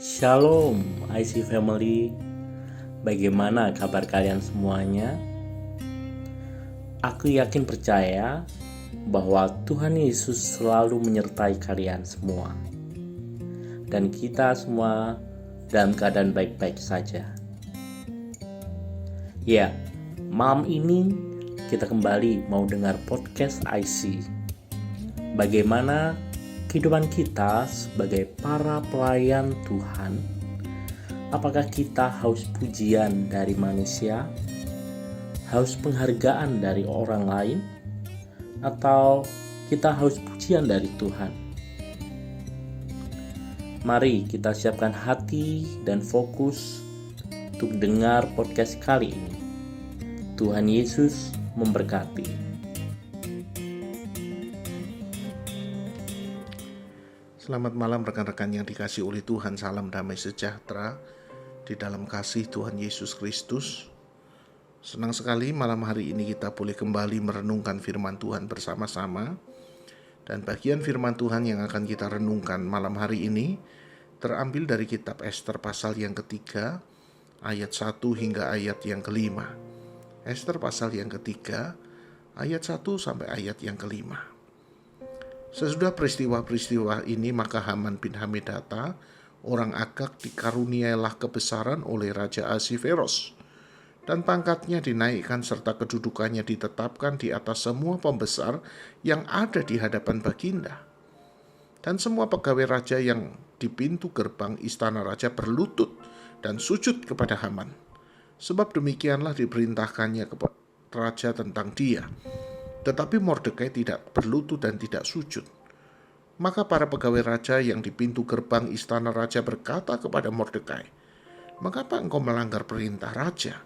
Shalom IC Family. Bagaimana kabar kalian semuanya? Aku yakin percaya bahwa Tuhan Yesus selalu menyertai kalian semua, dan kita semua dalam keadaan baik-baik saja. Ya, malam ini kita kembali mau dengar podcast IC. Bagaimana kehidupan kita sebagai para pelayan Tuhan? Apakah kita haus pujian dari manusia, haus penghargaan dari orang lain, atau kita haus pujian dari Tuhan? Mari kita siapkan hati dan fokus untuk dengar podcast kali ini. Tuhan Yesus memberkati. Selamat malam rekan-rekan yang dikasihi oleh Tuhan. Salam damai sejahtera di dalam kasih Tuhan Yesus Kristus. Senang sekali malam hari ini kita boleh kembali merenungkan firman Tuhan bersama-sama. Dan bagian firman Tuhan yang akan kita renungkan malam hari ini terambil dari kitab Ester pasal yang ketiga, ayat 1 hingga ayat yang kelima. Ester pasal yang ketiga, ayat 1 sampai ayat yang kelima. Sesudah peristiwa-peristiwa ini, maka Haman bin Hamedata, orang Agag, dikaruniailah kebesaran oleh Raja Ahasveros, dan pangkatnya dinaikkan serta kedudukannya ditetapkan di atas semua pembesar yang ada di hadapan baginda. Dan semua pegawai raja yang di pintu gerbang istana raja berlutut dan sujud kepada Haman, sebab demikianlah diperintahkannya kepada raja tentang dia. Tetapi Mordekai tidak berlutut dan tidak sujud. Maka para pegawai raja yang di pintu gerbang istana raja berkata kepada Mordekai, "Mengapa engkau melanggar perintah raja?"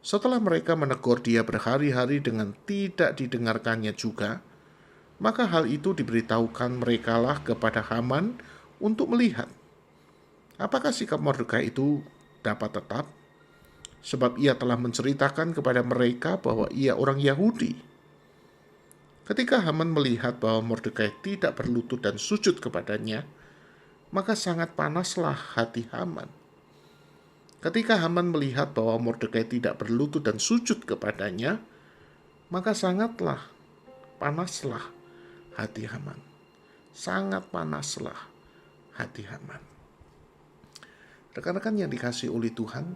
Setelah mereka menegur dia berhari-hari dengan tidak didengarkannya juga, maka hal itu diberitahukan merekalah kepada Haman untuk melihat apakah sikap Mordekai itu dapat tetap, sebab ia telah menceritakan kepada mereka bahwa ia orang Yahudi. Ketika Haman melihat bahwa Mordekai tidak berlutut dan sujud kepadanya, maka sangat panaslah hati Haman. Ketika Haman melihat bahwa Mordekai tidak berlutut dan sujud kepadanya, maka sangatlah panaslah hati Haman. Sangat panaslah hati Haman. Rekan-rekan yang dikasihi oleh Tuhan,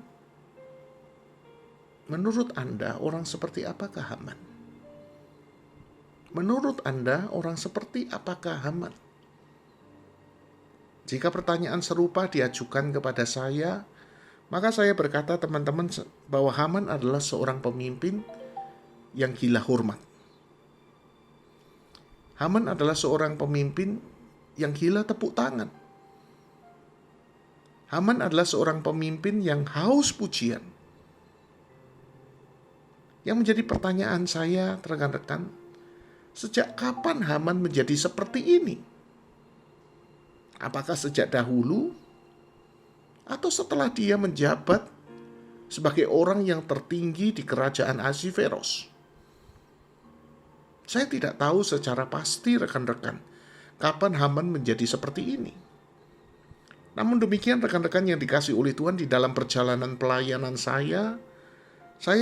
menurut Anda orang seperti apakah Haman? Menurut Anda orang seperti apakah Haman? Jika pertanyaan serupa diajukan kepada saya, maka saya berkata teman-teman bahwa Haman adalah seorang pemimpin yang gila hormat. Haman adalah seorang pemimpin yang gila tepuk tangan. Haman adalah seorang pemimpin yang haus pujian. Yang menjadi pertanyaan saya, rekan-rekan, sejak kapan Haman menjadi seperti ini? Apakah sejak dahulu atau setelah dia menjabat sebagai orang yang tertinggi di kerajaan Ahasveros? Saya tidak tahu secara pasti, rekan-rekan, kapan Haman menjadi seperti ini. Namun demikian, rekan-rekan yang dikasihi oleh Tuhan, di dalam perjalanan pelayanan saya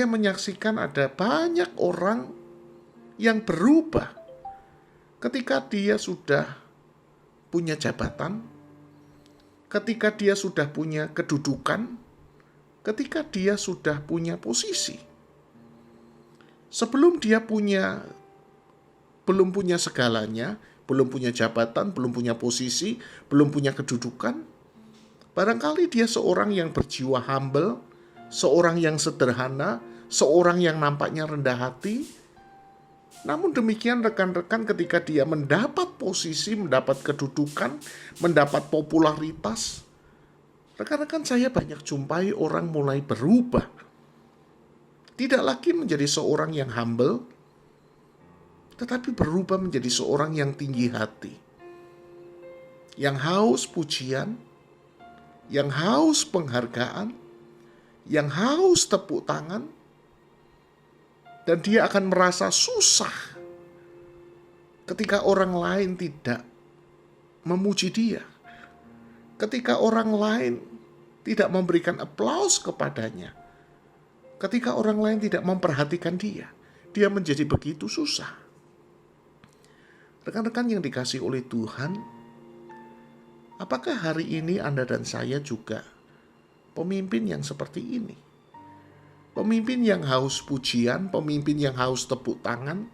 menyaksikan ada banyak orang yang berubah ketika dia sudah punya jabatan, ketika dia sudah punya kedudukan, ketika dia sudah punya posisi. Sebelum dia belum punya segalanya, belum punya jabatan, belum punya posisi, belum punya kedudukan, barangkali dia seorang yang berjiwa humble, seorang yang sederhana, seorang yang nampaknya rendah hati. Namun demikian, rekan-rekan, ketika dia mendapat posisi, mendapat kedudukan, mendapat popularitas, rekan-rekan, saya banyak jumpai orang mulai berubah. Tidak lagi menjadi seorang yang humble, tetapi berubah menjadi seorang yang tinggi hati, yang haus pujian, yang haus penghargaan, yang haus tepuk tangan. Dan dia akan merasa susah ketika orang lain tidak memuji dia. ketika orang lain tidak memberikan aplaus kepadanya, ketika orang lain tidak memperhatikan dia menjadi begitu susah. Rekan-rekan yang dikasihi oleh Tuhan, apakah hari ini Anda dan saya juga pemimpin yang seperti ini? Pemimpin yang haus pujian, pemimpin yang haus tepuk tangan,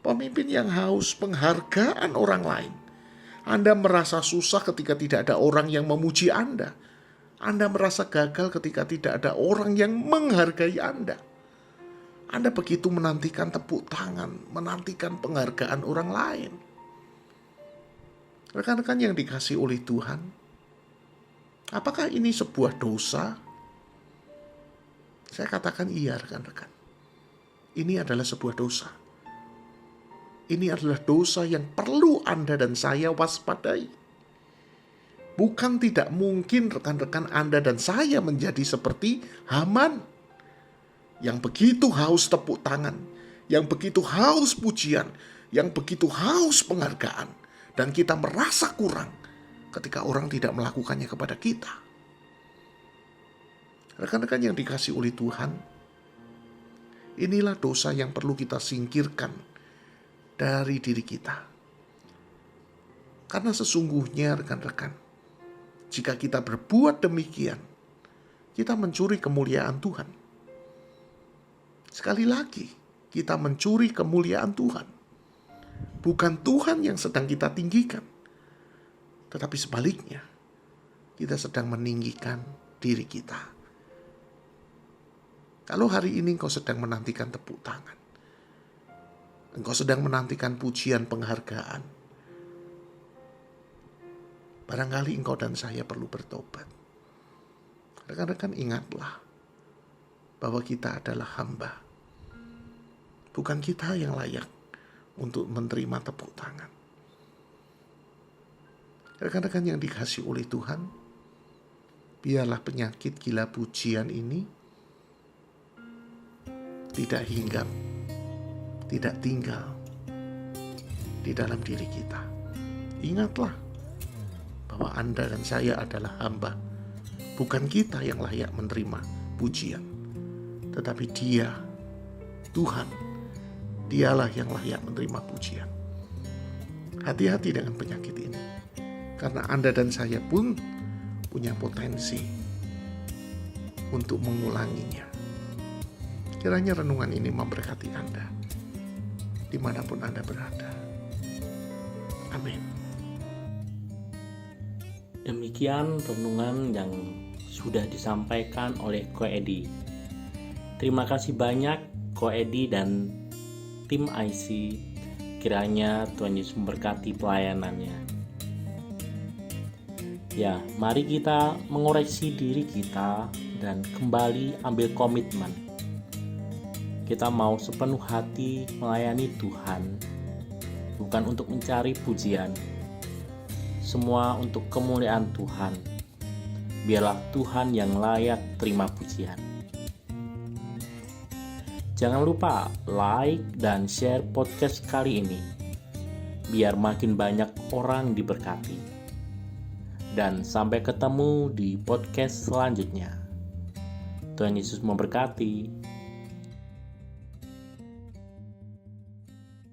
pemimpin yang haus penghargaan orang lain. Anda merasa susah ketika tidak ada orang yang memuji Anda. Anda merasa gagal ketika tidak ada orang yang menghargai Anda. Anda begitu menantikan tepuk tangan, menantikan penghargaan orang lain. Rekan-rekan yang dikasihi oleh Tuhan, apakah ini sebuah dosa? Saya katakan iya, rekan-rekan. Ini adalah sebuah dosa. Ini adalah dosa yang perlu Anda dan saya waspadai. Bukan tidak mungkin rekan-rekan Anda dan saya menjadi seperti Haman, yang begitu haus tepuk tangan, yang begitu haus pujian, yang begitu haus penghargaan, dan kita merasa kurang ketika orang tidak melakukannya kepada kita. Rekan-rekan yang dikasihi oleh Tuhan, inilah dosa yang perlu kita singkirkan dari diri kita. Karena sesungguhnya rekan-rekan, jika kita berbuat demikian, kita mencuri kemuliaan Tuhan. Sekali lagi, kita mencuri kemuliaan Tuhan. Bukan Tuhan yang sedang kita tinggikan, tetapi sebaliknya, kita sedang meninggikan diri kita. Kalau hari ini engkau sedang menantikan tepuk tangan, engkau sedang menantikan pujian penghargaan, barangkali engkau dan saya perlu bertobat. Rekan-rekan, ingatlah bahwa kita adalah hamba. Bukan kita yang layak untuk menerima tepuk tangan. Rekan-rekan yang dikasihi oleh Tuhan, biarlah penyakit gila pujian ini tidak hinggap, tidak tinggal di dalam diri kita. Ingatlah bahwa Anda dan saya adalah hamba. Bukan kita yang layak menerima pujian, tetapi Dia, Tuhan, Dialah yang layak menerima pujian. Hati-hati dengan penyakit ini, karena Anda dan saya pun punya potensi untuk mengulanginya. Kiranya renungan ini memberkati Anda, dimanapun Anda berada. Amin. Demikian renungan yang sudah disampaikan oleh Ko Edi. Terima kasih banyak Ko Edi dan tim IC. Kiranya Tuhan Yesus memberkati pelayanannya. Ya, mari kita mengoreksi diri kita dan kembali ambil komitmen. Kita mau sepenuh hati melayani Tuhan, bukan untuk mencari pujian. Semua untuk kemuliaan Tuhan. Biarlah Tuhan yang layak terima pujian. Jangan lupa like dan share podcast kali ini, biar makin banyak orang diberkati. Dan sampai ketemu di podcast selanjutnya. Tuhan Yesus memberkati.